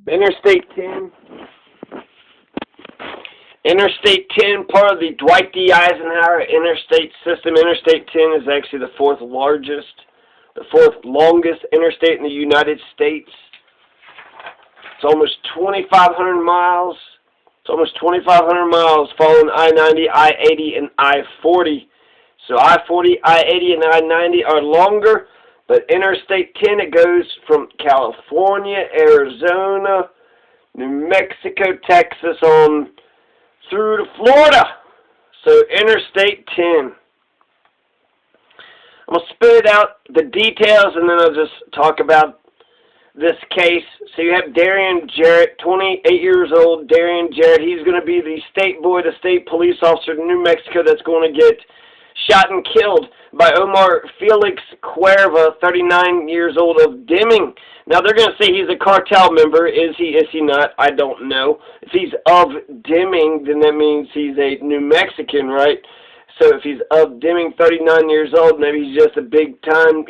Interstate 10. Interstate 10, part of the Dwight D. Eisenhower interstate system. Interstate 10 is actually the fourth longest interstate in the United States. It's almost 2,500 miles. It's almost 2,500 miles following I-90, I-80, and I-40. So I-40, I-80, and I-90 are longer, but Interstate 10, it goes from California, Arizona, New Mexico, Texas, on through to Florida. So Interstate 10. I'm going to spit out the details, and then I'll just talk about this case. So you have Darian Jarrott, 28 years old. Darian Jarrott, he's going to be the state boy, the state police officer in New Mexico that's going to get shot and killed by Omar Felix Cuerva, 39 years old, of Deming. Now, they're going to say he's a cartel member. Is he not? I don't know. If he's of Deming, then that means he's a New Mexican, right? So if he's of Deming, 39 years old, maybe he's just a big-time,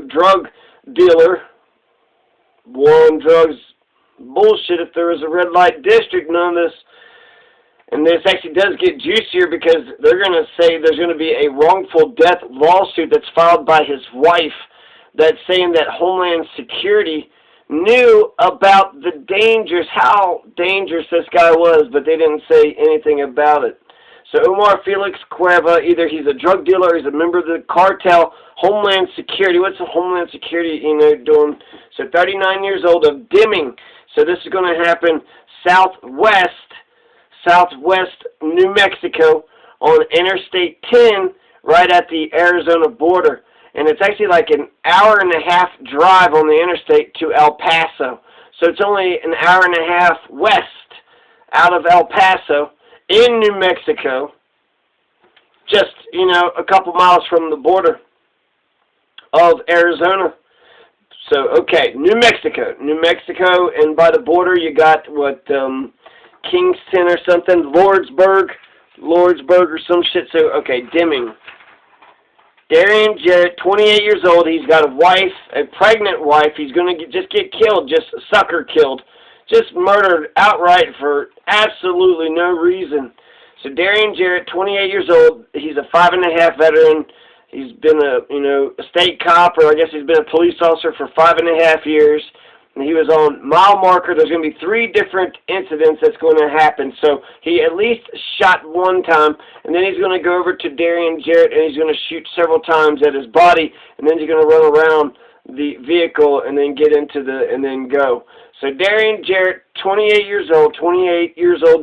drug dealer. War on drugs, bullshit. If there was a red light district, none of this. And this actually does get juicier because they're going to say there's going to be a wrongful death lawsuit that's filed by his wife that's saying that Homeland Security knew about the dangers, how dangerous this guy was, but they didn't say anything about it. So Omar Felix Cuerva, either he's a drug dealer or he's a member of the cartel. Homeland Security, what's the Homeland Security, doing? So 39 years old, of Deming. So this is going to happen southwest New Mexico on Interstate 10, right at the Arizona border. And it's actually like an hour-and-a-half drive on the interstate to El Paso. So it's only an hour-and-a-half west out of El Paso in New Mexico, just, a couple miles from the border of Arizona. So, okay, New Mexico, and by the border you got, Kingston or something, Lordsburg or some shit. So, okay, Deming. Darian Jarrott, 28 years old. He's got a wife, a pregnant wife. He's going to just get killed, just sucker killed. Just murdered outright for absolutely no reason. So Darian Jarrott, 28 years old. He's a 5.5 veteran. He's been a state cop, or I guess he's been a police officer for 5.5 years. And he was on mile marker. There's going to be 3 different incidents that's going to happen. So he at least shot one time, and then he's going to go over to Darian Jarrott, and he's going to shoot several times at his body, and then he's going to run around the vehicle and then get into and then go. So Darian Jarrott, 28 years old,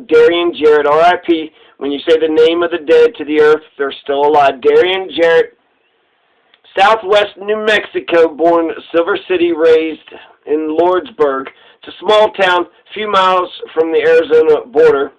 Darian Jarrott, R.I.P. When you say the name of the dead to the earth, they're still alive. Darian Jarrott, southwest New Mexico, born Silver City, raised in Lordsburg. It's a small town, a few miles from the Arizona border.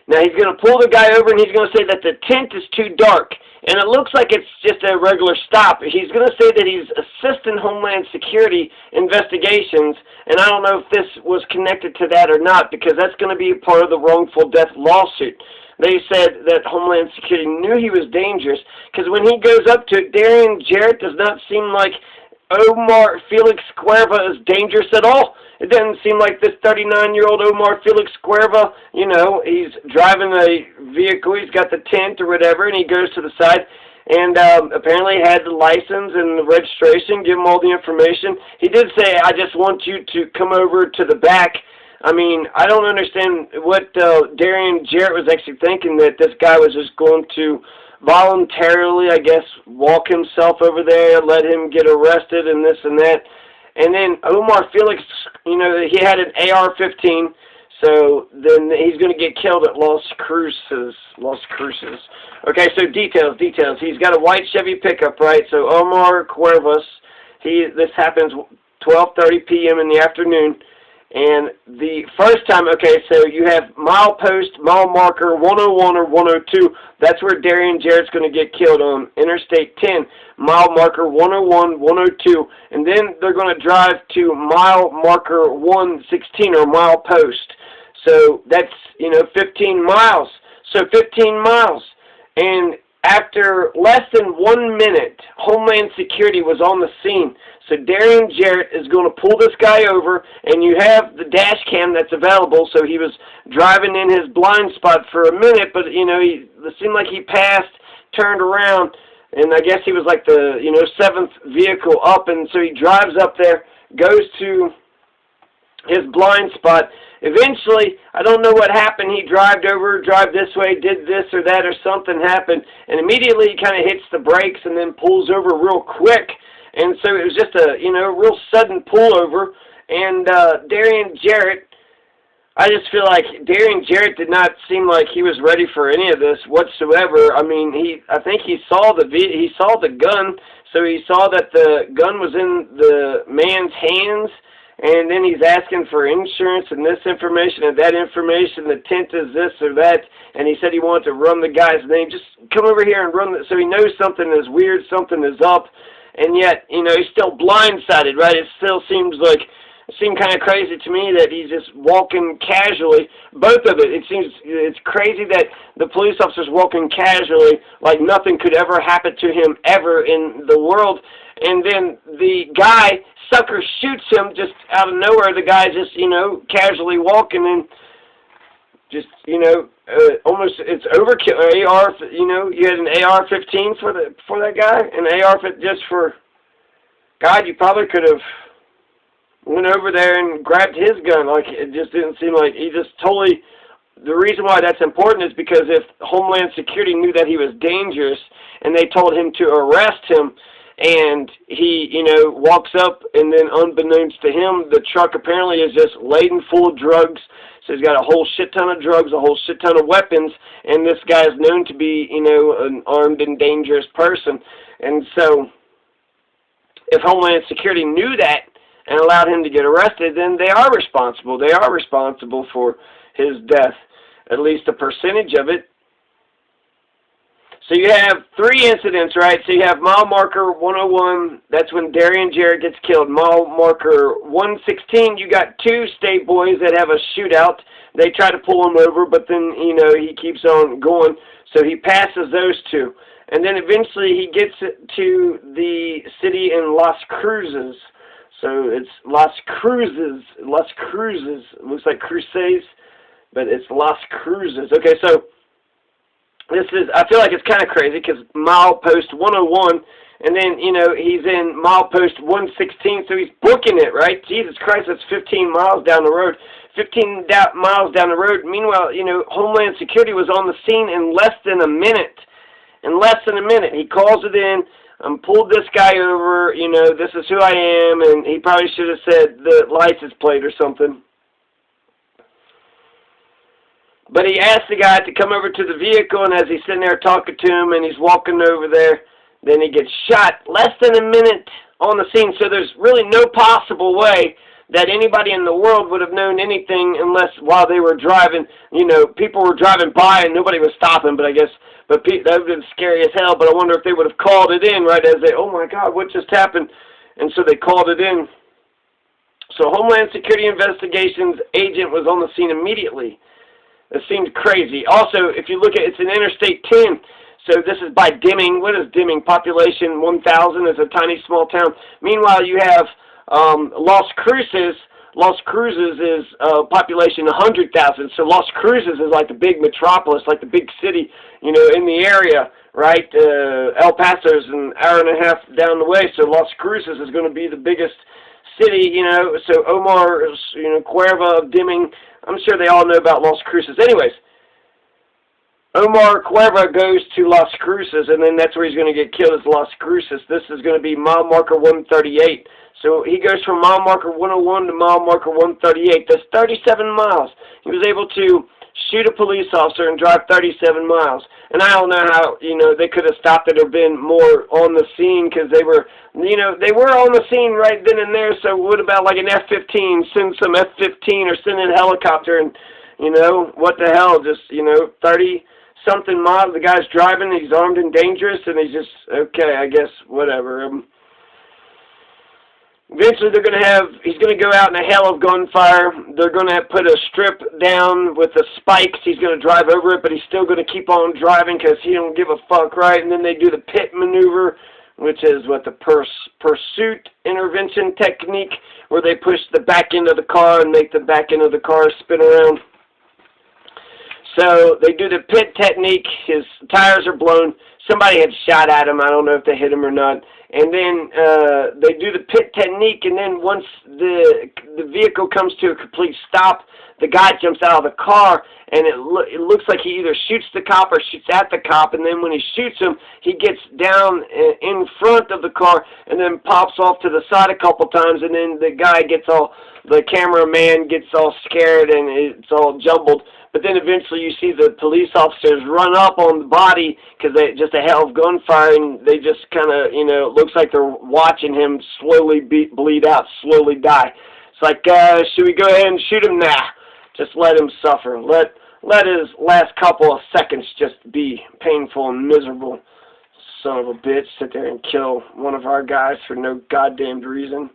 Now he's going to pull the guy over and he's going to say that the tent is too dark. And it looks like it's just a regular stop. He's going to say that he's assisting Homeland Security investigations. And I don't know if this was connected to that or not, because that's going to be part of the wrongful death lawsuit. They said that Homeland Security knew he was dangerous, because when he goes up to it, Darian Jarrott does not seem like Omar Felix Cuerva is dangerous at all. It doesn't seem like this 39-year-old Omar Felix Cuerva, he's driving a vehicle, he's got the tent or whatever, and he goes to the side and apparently had the license and the registration, give him all the information. He did say, I just want you to come over to the back. I mean, I don't understand what Darian Jarrott was actually thinking, that this guy was just going to voluntarily, I guess, walk himself over there, let him get arrested and this and that. And then Omar Felix, he had an AR-15, so then he's going to get killed at Las Cruces. Okay, so details. He's got a white Chevy pickup, right? So Omar Cuervas, this happens 12:30 p.m. in the afternoon. And the first time, okay, so you have mile marker 101 or 102. That's where Darian Jarrett's going to get killed, on Interstate 10, mile marker 101, 102. And then they're going to drive to mile marker 116, or mile post. So that's, 15 miles. So 15 miles. And After less than 1 minute, Homeland Security was on the scene. So Darian Jarrott is going to pull this guy over, and you have the dash cam that's available. So he was driving in his blind spot for a minute, but, you know, it seemed like he passed, turned around, and I guess he was like the, you know, 7th vehicle up, and so he drives up there, goes to his blind spot. Eventually, I don't know what happened. He drive this way, did this or that, or something happened, and immediately he kind of hits the brakes and then pulls over real quick. And so it was just a, you know, real sudden pullover. And Darian Jarrott, I just feel like Darian Jarrott did not seem like he was ready for any of this whatsoever. I mean, I think he saw the gun, so he saw that the gun was in the man's hands. And then he's asking for insurance and this information and that information. The tint is this or that. And he said he wanted to run the guy's name. Just come over here and run the, so he knows something is weird, something is up. And yet, you know, he's still blindsided, right? It still seemed kind of crazy to me that he's just walking casually. Both of it. It's crazy that the police officer's walking casually like nothing could ever happen to him ever in the world. And then the guy, sucker, shoots him just out of nowhere. The guy just, you know, casually walking and just, you know, almost it's overkill. AR, you know, you had an AR-15 for that guy, an AR just for God. You probably could have went over there and grabbed his gun. Like, it just didn't seem like he just totally. The reason why that's important is because if Homeland Security knew that he was dangerous and they told him to arrest him, and he, you know, walks up, and then unbeknownst to him, the truck apparently is just laden full of drugs. So he's got a whole shit ton of drugs, a whole shit ton of weapons, and this guy is known to be, you know, an armed and dangerous person. And so if Homeland Security knew that and allowed him to get arrested, then they are responsible. They are responsible for his death, at least a percentage of it. So you have 3 incidents, right? So you have mile marker 101, that's when Darian Jarrott gets killed. Mile marker 116, you got 2 state boys that have a shootout. They try to pull him over, but then, you know, he keeps on going. So he passes those 2. And then eventually he gets to the city in Las Cruces. So it's Las Cruces. It looks like Crusades, but it's Las Cruces. Okay, so this is, I feel like it's kind of crazy because milepost 101, and then, you know, he's in milepost 116, so he's booking it, right? Jesus Christ, that's 15 miles down the road. 15 miles down the road. Meanwhile, you know, Homeland Security was on the scene in less than a minute. In less than a minute. He calls it in, pulled this guy over, you know, this is who I am, and he probably should have said the license plate or something. But he asked the guy to come over to the vehicle, and as he's sitting there talking to him, and he's walking over there, then he gets shot less than a minute on the scene. So there's really no possible way that anybody in the world would have known anything unless while they were driving, you know, people were driving by and nobody was stopping. But I guess, that would have been scary as hell. But I wonder if they would have called it in right as they, oh my God, what just happened? And so they called it in. So Homeland Security Investigations agent was on the scene immediately. It seems crazy. Also, if you look at, it's an Interstate 10, so this is by Deming. What is Deming? Population 1,000 is a tiny small town. Meanwhile, you have Las Cruces. Las Cruces is population 100,000. So Las Cruces is like the big metropolis, like the big city, you know, in the area, right? El Paso is an hour and a half down the way, so Las Cruces is going to be the biggest city, you know. So Omar, you know, Cuerva, Deming, I'm sure they all know about Las Cruces. Anyways, Omar Cuerva goes to Las Cruces, and then that's where he's going to get killed, is Las Cruces. This is going to be mile marker 138. So he goes from mile marker 101 to mile marker 138. That's 37 miles. He was able to shoot a police officer and drive 37 miles. And I don't know how, you know, they could have stopped it or been more on the scene, because they were, you know, they were on the scene right then and there. So what about like an F-15, send some F-15 or send in a helicopter, and, you know, what the hell, just, you know, 30-something miles, the guy's driving, he's armed and dangerous, and he's just, okay, I guess, whatever. Eventually they're going to have, he's going to go out in a hail of gunfire. they're going to put a strip down with the spikes. He's going to drive over it, but he's still going to keep on driving because he don't give a fuck, right? And then they do the pit maneuver, which is what the pursuit intervention technique, where they push the back end of the car and make the back end of the car spin around. So they do the pit technique. His tires are blown. Somebody had shot at him. I don't know if they hit him or not. And then they do the pit technique, and then once the vehicle comes to a complete stop, the guy jumps out of the car, and it looks like he either shoots the cop or shoots at the cop, and then when he shoots him, he gets down in front of the car and then pops off to the side a couple times, and then the guy gets all, the cameraman gets all scared, and it's all jumbled. But then eventually you see the police officers run up on the body because they just a hell of gunfire, and they just kind of, you know, it looks like they're watching him slowly bleed out, slowly die. It's like, should we go ahead and shoot him? Nah, just let him suffer. Let his last couple of seconds just be painful and miserable. Son of a bitch, sit there and kill one of our guys for no goddamn reason.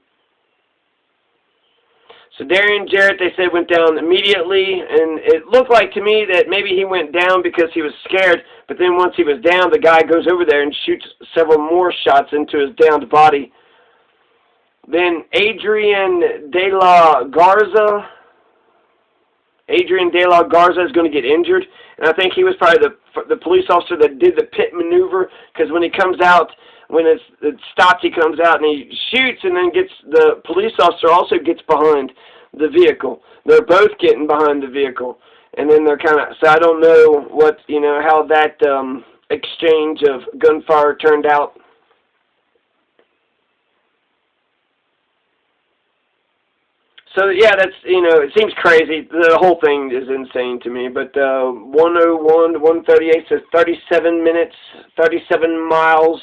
So Darian Jarrott, they said, went down immediately, and it looked like to me that maybe he went down because he was scared, but then once he was down, the guy goes over there and shoots several more shots into his downed body. Then Adrian De La Garza is going to get injured, and I think he was probably the police officer that did the pit maneuver, because when he comes out, when it stops, he comes out and he shoots, and then the police officer also gets behind the vehicle. They're both getting behind the vehicle, and then they're kind of, so I don't know what, you know, how that exchange of gunfire turned out. So, yeah, that's, you know, it seems crazy. The whole thing is insane to me. But 101 to 138 says 37 minutes, 37 miles.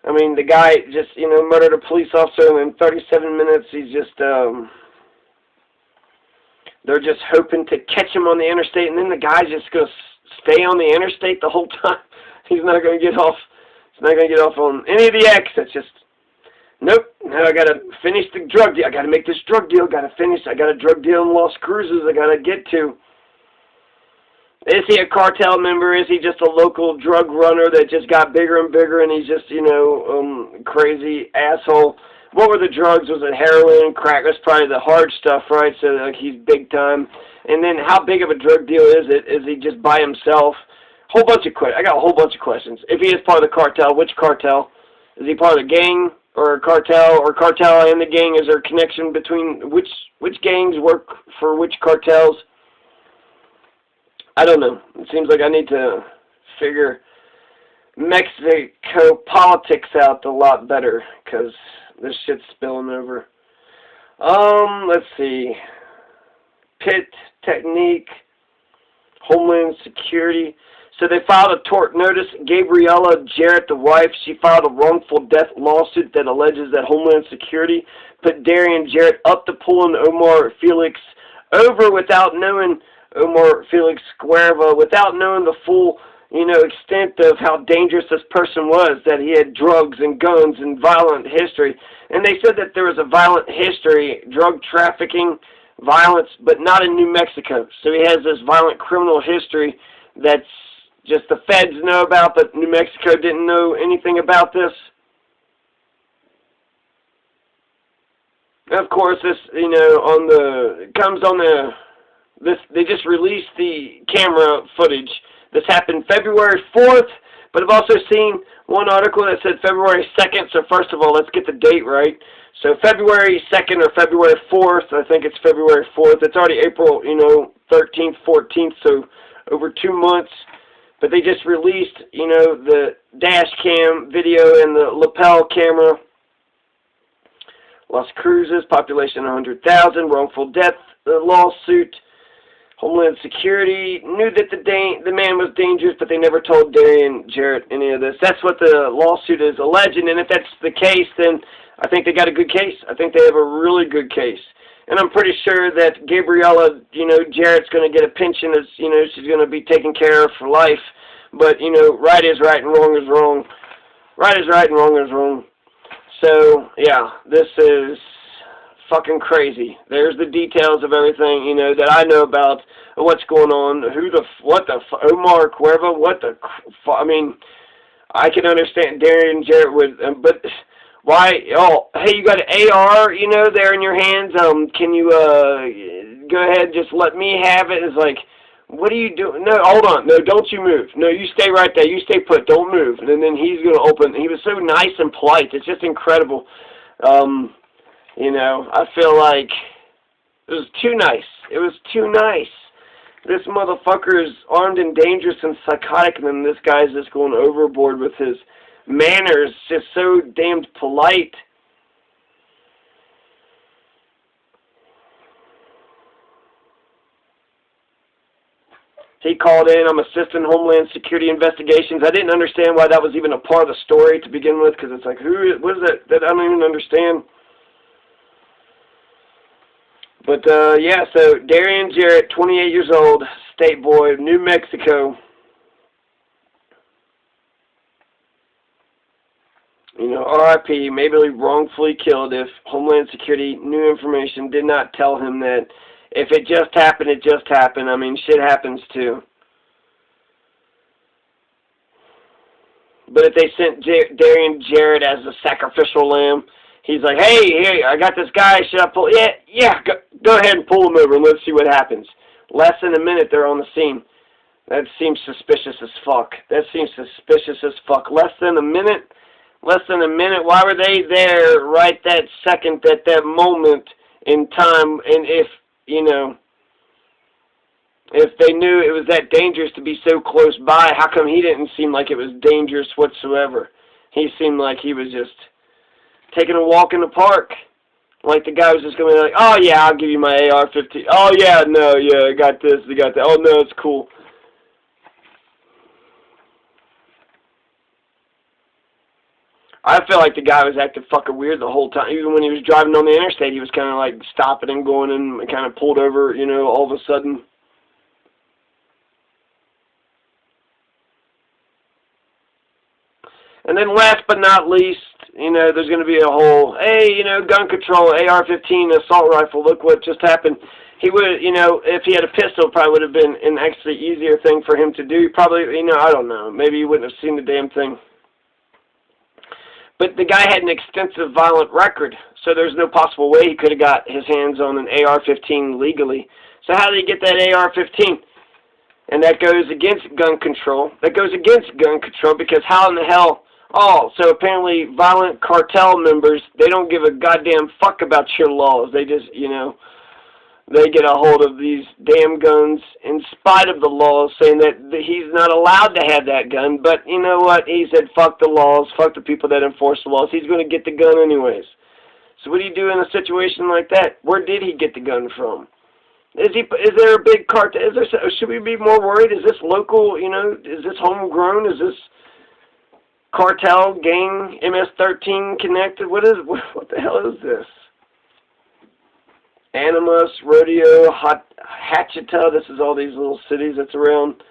I mean, the guy just, you know, murdered a police officer, and in 37 minutes, he's just, they're just hoping to catch him on the interstate, and then the guy's just going to stay on the interstate the whole time. He's not going to get off. He's not going to get off on any of the exits. Just, nope, now I got to finish the drug deal. I got to make this drug deal. Got to finish. I got a drug deal in Las Cruces I got to get to. Is he a cartel member? Is he just a local drug runner that just got bigger and bigger, and he's just, you know, crazy asshole? What were the drugs? Was it heroin, crack? That's probably the hard stuff, right? So, like, he's big time. And then how big of a drug deal is it? Is he just by himself? I got a whole bunch of questions. If he is part of the cartel, which cartel? Is he part of the gang or a cartel, or cartel and the gang? Is there a connection between which gangs work for which cartels? I don't know. It seems like I need to figure Mexico politics out a lot better, because this shit's spilling over. Let's see. Pit technique, Homeland Security. So they filed a tort notice. Gabriella Jarrott, the wife, she filed a wrongful death lawsuit that alleges that Homeland Security put Darian Jarrott up to pulling Omar Felix over without knowing Omar Felix Cuerva, without knowing the full, you know, extent of how dangerous this person was, that he had drugs and guns and violent history. And they said that there was a violent history, drug trafficking, violence, but not in New Mexico. So he has this violent criminal history that's just the feds know about, but New Mexico didn't know anything about this. And of course, this, you know, they just released the camera footage. This happened February 4th, but I've also seen one article that said February 2nd, so first of all, let's get the date right. So February 2nd or February 4th, I think it's February 4th. It's already April, you know, 13th, 14th, so over 2 months. But they just released, you know, the dash cam video and the lapel camera. Las Cruces, population 100,000, wrongful death lawsuit. Homeland Security knew that the man was dangerous, but they never told Darian Jarrott any of this. That's what the lawsuit is alleging, and if that's the case, then I think they got a good case. I think they have a really good case. And I'm pretty sure that Gabriella, you know, Jarrett's going to get a pension, as, you know, she's going to be taken care of for life. But, you know, right is right and wrong is wrong. Right is right and wrong is wrong. So, yeah, this is fucking crazy. There's the details of everything, you know, that I know about what's going on. Omar, Cuerva, I mean, I can understand Darian, Jarrott would, but why? Oh, hey, you got an AR, you know, there in your hands. Can you go ahead and just let me have it? It's like, what are you doing? No, hold on. No, don't you move. No, you stay right there. You stay put. Don't move. And then he's going to open. He was so nice and polite. It's just incredible. You know, I feel like it was too nice. It was too nice. This motherfucker is armed and dangerous and psychotic, and then this guy's just going overboard with his manners, just so damned polite. He called in, I'm assisting Homeland Security investigations. I didn't understand why that was even a part of the story to begin with, because it's like, what is that I don't even understand. But, yeah, so Darian Jarrott, 28 years old, state boy, New Mexico. You know, RIP, maybe wrongfully killed if Homeland Security new information did not tell him that if it just happened, it just happened. I mean, shit happens too. But if they sent Darian Jarrott as a sacrificial lamb, he's like, hey, I got this guy. Should I pull? Yeah, go ahead and pull him over and let's see what happens. Less than a minute, they're on the scene. That seems suspicious as fuck. That seems suspicious as fuck. Less than a minute? Less than a minute? Why were they there right that second, at that moment in time? And if, you know, if they knew it was that dangerous to be so close by, how come he didn't seem like it was dangerous whatsoever? He seemed like he was just taking a walk in the park. Like the guy was just going to be like, oh yeah, I'll give you my AR-15. Oh yeah, no, yeah, I got this, I got that. Oh no, it's cool. I feel like the guy was acting fucking weird the whole time. Even when he was driving on the interstate, he was kind of like stopping and going and kind of pulled over, you know, all of a sudden. And then last but not least, you know, there's going to be a whole, hey, you know, gun control, AR-15, assault rifle, look what just happened. He would, you know, if he had a pistol, it probably would have been an actually easier thing for him to do. Probably, you know, I don't know. Maybe he wouldn't have seen the damn thing. But the guy had an extensive violent record, so there's no possible way he could have got his hands on an AR-15 legally. So how did he get that AR-15? And that goes against gun control. That goes against gun control because how in the hell... Oh, so apparently violent cartel members, they don't give a goddamn fuck about your laws. They just, you know, they get a hold of these damn guns in spite of the laws, saying that he's not allowed to have that gun. But you know what? He said, fuck the laws, fuck the people that enforce the laws. He's going to get the gun anyways. So what do you do in a situation like that? Where did he get the gun from? Is there a big cartel? Should we be more worried? Is this local, you know, is this homegrown? Is this cartel, gang, MS-13 connected? What the hell is this? Animus, Rodeo, Hatcheta, this is all these little cities that's around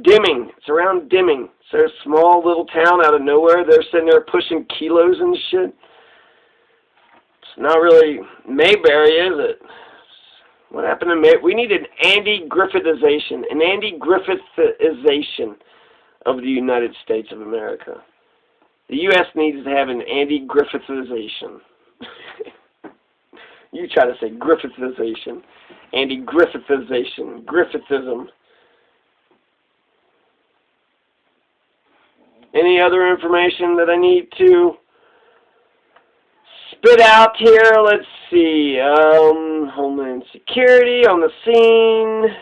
Deming. It's around Deming. So a small little town out of nowhere. They're sitting there pushing kilos and shit. It's not really Mayberry, is it? What happened to Mayberry? We need an Andy Griffithization. An Andy Griffithization of the United States of America. The U.S. needs to have an Andy Griffithization. You try to say Griffithization. Andy Griffithization. Griffithism. Any other information that I need to spit out here? Let's see. Homeland Security on the scene.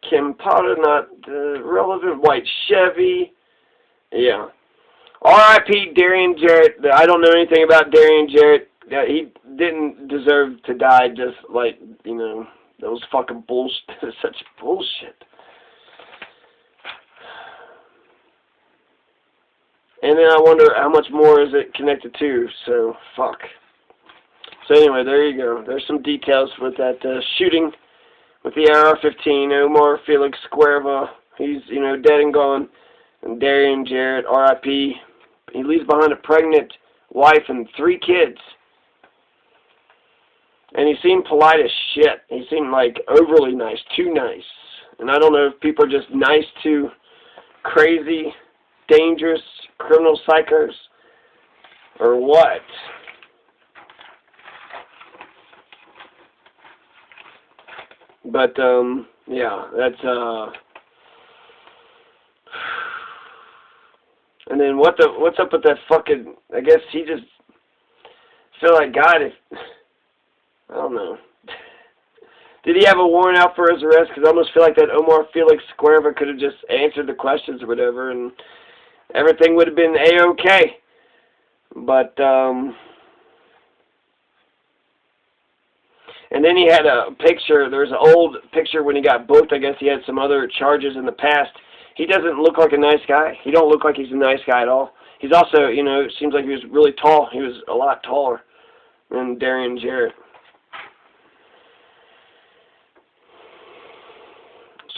Kim Potter, not relevant. White Chevy. Yeah. R.I.P. Darian Jarrott. I don't know anything about Darian Jarrott. He didn't deserve to die, just like, you know, that was fucking bullshit. Such bullshit. And then I wonder how much more is it connected to, so fuck. So anyway, there you go. There's some details with that shooting with the AR-15. Omar, Felix, Cuerva, he's, you know, dead and gone. And Darian Jarrott, R.I.P. He leaves behind a pregnant wife and 3 kids. And he seemed polite as shit. He seemed like overly nice, too nice. And I don't know if people are just nice to crazy, dangerous criminal psychos or what. But yeah, that's and then what's up with that fucking, I guess he just feel like God, if I don't know. Did he have a warrant out for his arrest? Because I almost feel like that Omar, Felix, Cuerva could have just answered the questions or whatever, and everything would have been A-okay. But, and then he had a picture, there's an old picture when he got booked. I guess he had some other charges in the past. He doesn't look like a nice guy. He don't look like he's a nice guy at all. He's also, you know, it seems like he was really tall. He was a lot taller than Darian Jarrott.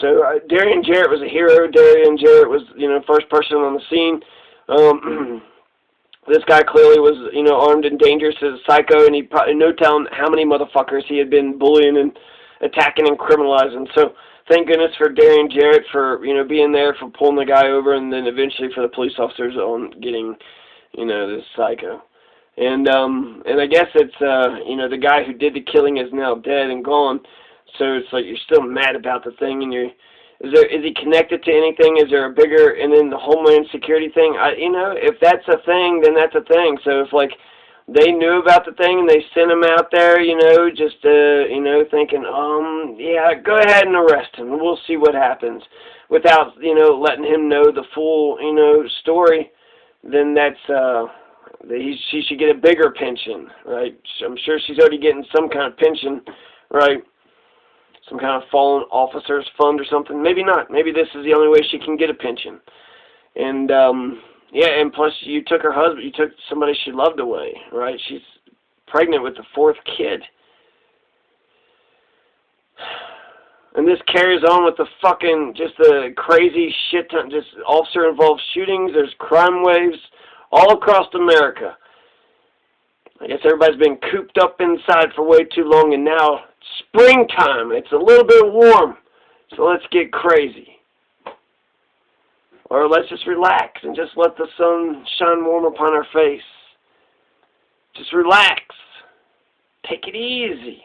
So Darian Jarrott was a hero. Darian Jarrett was, you know, first person on the scene. This guy clearly was, you know, armed and dangerous as a psycho, and he probably no telling how many motherfuckers he had been bullying and attacking and criminalizing. So thank goodness for Darian Jarrott for, you know, being there, for pulling the guy over, and then eventually for the police officers on getting, you know, this psycho. And I guess it's, you know, the guy who did the killing is now dead and gone. So it's like you're still mad about the thing, and is he connected to anything? Is there a bigger, and then the Homeland Security thing? You know, if that's a thing, then that's a thing. So if like they knew about the thing and they sent him out there, you know, just you know, thinking, yeah, go ahead and arrest him, and we'll see what happens, without, you know, letting him know the full, you know, story, then that's she should get a bigger pension, right? I'm sure she's already getting some kind of pension, right? Some kind of fallen officers fund or something. Maybe not. Maybe this is the only way she can get a pension. And, yeah, and plus you took her husband, you took somebody she loved away, right? She's pregnant with the 4th kid. And this carries on with the fucking, just the crazy shit ton, just officer-involved shootings. There's crime waves all across America. I guess everybody's been cooped up inside for way too long, and now springtime. It's a little bit warm, so let's get crazy. Or let's just relax and just let the sun shine warm upon our face. Just relax. Take it easy.